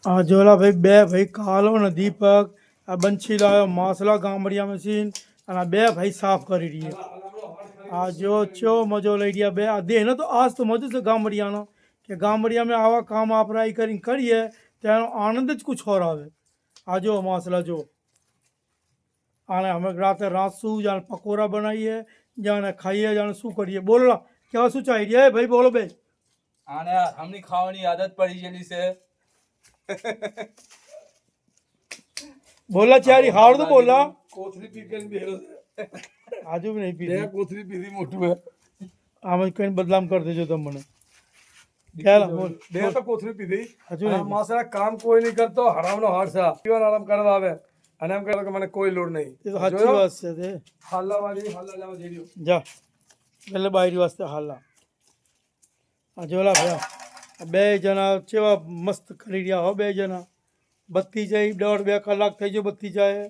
આ જોલા ભાઈ બે ભાઈ કાલો ને દીપક આ બંછી લાવ્યો માસલા ગામડિયા મશીન અને આ બે ભાઈ સાફ કરી રહ્યા આ જો ચો મજો લઈ રહ્યા બે આ દેહ ને તો આજ તો મજો છે ગામડિયાનો કે ગામડિયામાં આવા કામ આપણે કરીને કરીએ તેનો આનંદ જ કુછ ઓર આવે આ જો માસલા જો આને અમે રાતે રાંધશું જાણે પકોડા બનાવીએ જાણે ખાઈએ જાણે શું કરીએ બોલો કેવા શું ચાહી રહ્યા ભાઈ બોલો બે આને હમની ખાવાની આદત પડી ગયેલી છે बोला चारी हार तो बोला कोथरी पी के बेरो आजू भी नहीं पी दे कोथरी पी दी मोटू है आम कहीं बदलाम कर दे जो तुम मने क्या बोल दे तो कोथरी पी दी हजू नहीं मासरा काम कोई नहीं करतो हराम नो हार सा जीवन आराम करवा आवे અને એમ કહે કે મને કોઈ લોડ નહીં ये तो अच्छी बात से दे હાલા વાળી હાલા લેવા જઈ રહ્યો जा पहले बाहरी वास्ते हाला आ जोला भैया बे जना चेवा मस्त करी રહ્યા हो बे जना बत्ती जाई 1.5-2 કલાક થઈ ગયો બત્તી જાય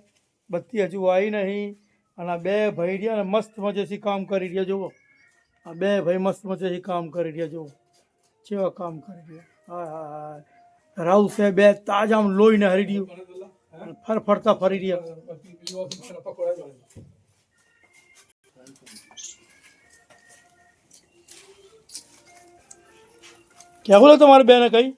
બત્તી હજુ આવી નહીં અને બે ભાઈ રહ્યા ને મસ્ત મજેથી કામ કરી રહ્યા જુઓ આ બે ભાઈ મસ્ત મજેથી કામ કરી રહ્યા જુઓ ચેવા કામ કરી રહ્યા હા હા હા રાવ છે બે તાજામ લોહીને હરી રહ્યું ફરફરતા ફરી રહ્યા क्या बोला तुम्हारे बहन कही